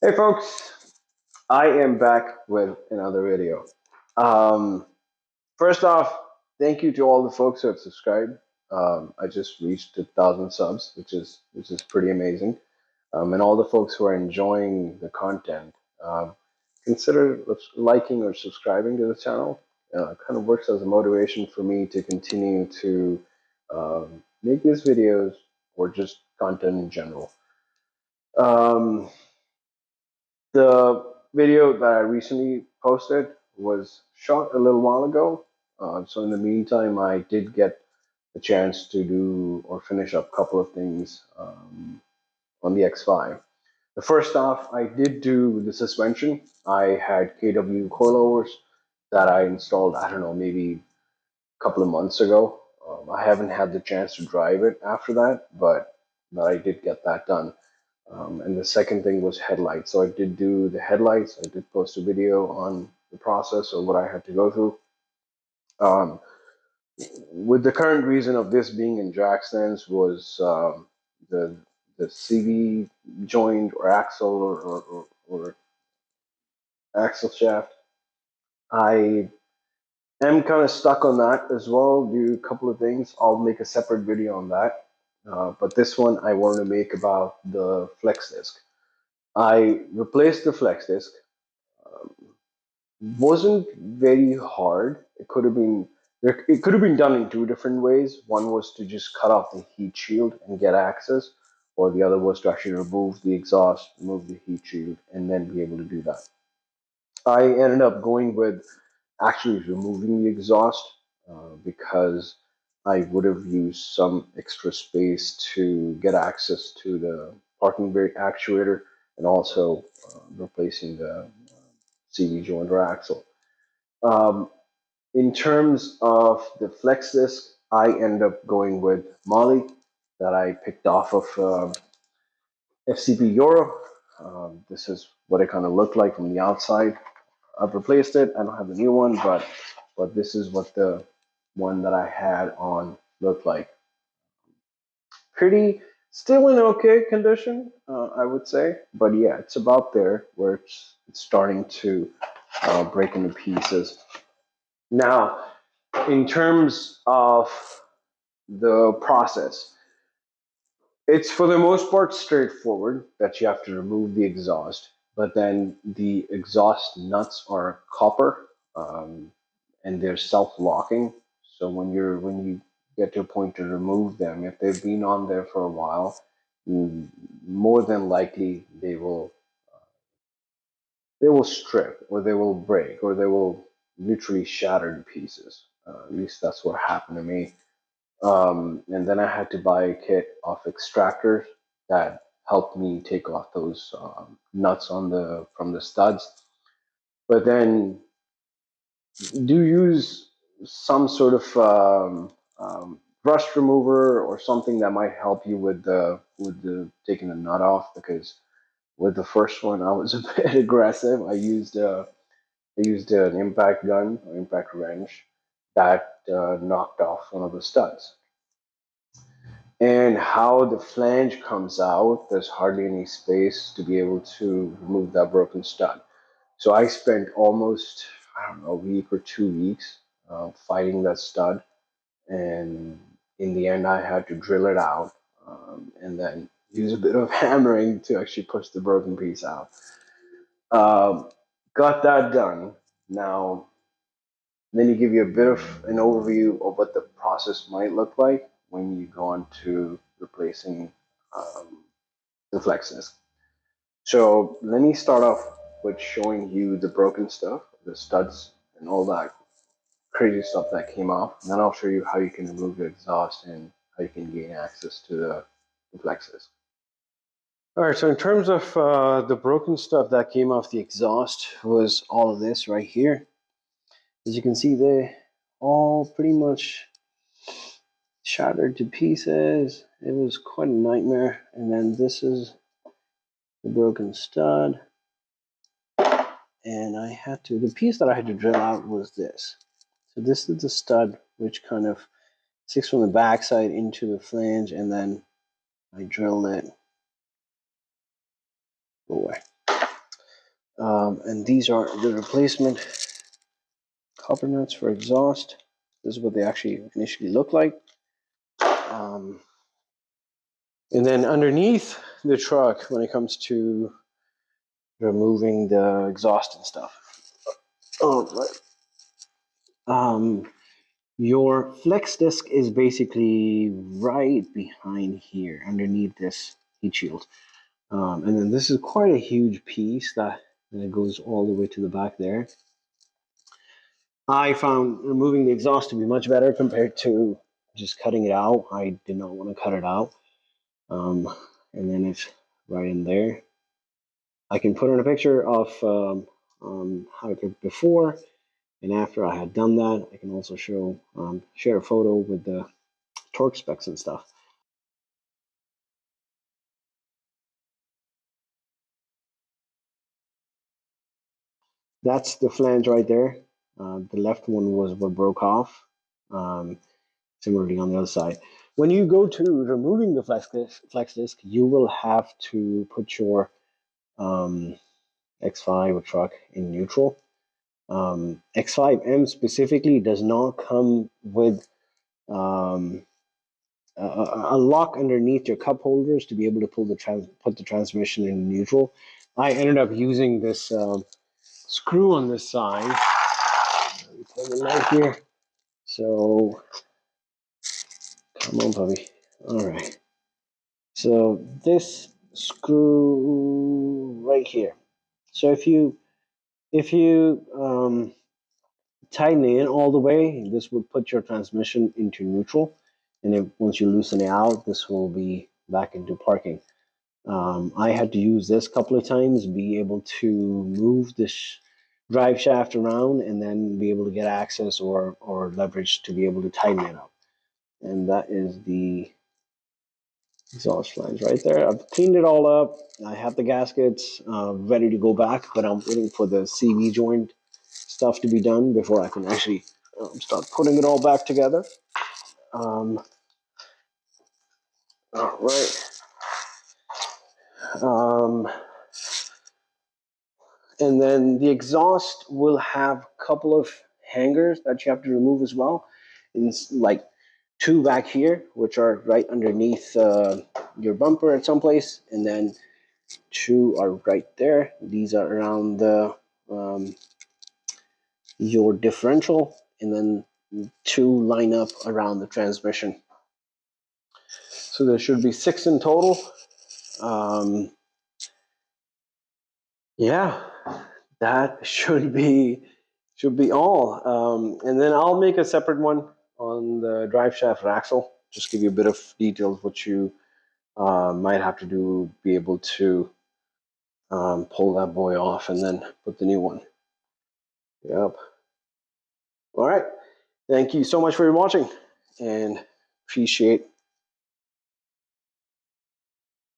Hey folks, I am back with another video. Um, First off, thank you to all the folks who have subscribed. I just reached 1,000 subs, which is pretty amazing. And all the folks who are enjoying the content, consider liking or subscribing to the channel. It kind of works as a motivation for me to continue to make these videos or just content in general. Um, The video that I recently posted was shot a little while ago. So in the meantime, I did get a chance to do or finish up a couple of things on the X5. The first off, I did do the suspension. I had KW coilovers that I installed, I don't know, maybe a couple of months ago. I haven't had the chance to drive it after that, but I did get that done. And the second thing was headlights. So I did do the headlights. I did post a video on the process of what I had to go through. Um, with the current reason of this being in jack stands was the CV joint or axle or axle shaft. I am kind of stuck on that as well. Do a couple of things. I'll make a separate video on that. But this one I wanted to make about the flex disc. I replaced the flex disc. Um, wasn't very hard. It could have been done in two different ways. One was to just cut off the heat shield and get access, or the other was to actually remove the exhaust, remove the heat shield, and then be able to do that. I ended up going with actually removing the exhaust because I would have used some extra space to get access to the parking brake actuator and also replacing the CV joint or axle. Um, in terms of the flex disc, I end up going with Molly that I picked off of FCP Euro. This is what it kind of looked like from the outside. I've replaced it. I don't have the new one, but this is what the one that I had on looked like. Pretty, still in okay condition, I would say. But yeah, it's about there where it's starting to break into pieces. Now, in terms of the process, it's for the most part straightforward that you have to remove the exhaust, but then the exhaust nuts are copper, and they're self-locking. So when you get to a point to remove them, if they've been on there for a while, more than likely they will strip or they will break or they will literally shatter to pieces. At least that's what happened to me. And then I had to buy a kit of extractors that helped me take off those nuts on the from the studs. But then do use some sort of rust remover or something that might help you with the taking the nut off, because with the first one I was a bit aggressive. I used an impact gun or impact wrench that knocked off one of the studs. And how the flange comes out, there's hardly any space to be able to remove that broken stud. So I spent almost, I don't know, a week or 2 weeks fighting that stud. And in the end, I had to drill it out and then use a bit of hammering to actually push the broken piece out. Um, got that done. Now, then you give you a bit of an overview of what the process might look like when you go on to replacing um, the flex disc. So let me start off with showing you the broken stuff, the studs and all that crazy stuff that came off. And then I'll show you how you can remove the exhaust and how you can gain access to the flex disc. All right, so in terms of the broken stuff that came off the exhaust was all of this right here. As you can see, they all pretty much shattered to pieces. It was quite a nightmare. And then this is the broken stud. And the piece that I had to drill out was this. So this is the stud, which kind of sticks from the backside into the flange, and then I drilled it away. And these are the replacement copper nuts for exhaust. This is what they actually initially look like. And then underneath the truck, when it comes to removing the exhaust and stuff, your flex disc is basically right behind here, underneath this heat shield. And then this is quite a huge piece that it goes all the way to the back there. I found removing the exhaust to be much better compared to just cutting it out. I did not want to cut it out. And then it's right in there. I can put in a picture of how it looked before and after I had done that. I can also show share a photo with the torque specs and stuff. That's the flange right there. The left one was what broke off. Similarly on the other side. When you go to removing the flex disc, you will have to put your X5 or truck in neutral. X5M specifically does not come with a lock underneath your cup holders to be able to put the transmission in neutral. I ended up using this screw on this side. Let me pull the light here. So, come on, puppy. All right. So this screw right here. So if you tighten it in all the way, this will put your transmission into neutral, and then once you loosen it out, this will be back into parking. I had to use this a couple of times, be able to move this drive shaft around, and then be able to get access or leverage to be able to tighten it up. And that is the exhaust flange right there. I've cleaned it all up. I have the gaskets ready to go back, but I'm waiting for the CV joint stuff to be done before I can actually start putting it all back together. All right. And then the exhaust will have a couple of hangers that you have to remove as well. And like two back here, which are right underneath your bumper at some place, and then two are right there. These are around the your differential, and then two line up around the transmission. So there should be 6 in total. Yeah, that should be all. And then I'll make a separate one on the drive shaft axle. Just give you a bit of details what you might have to do, be able to pull that boy off and then put the new one. Yep. All right. Thank you so much for watching, and appreciate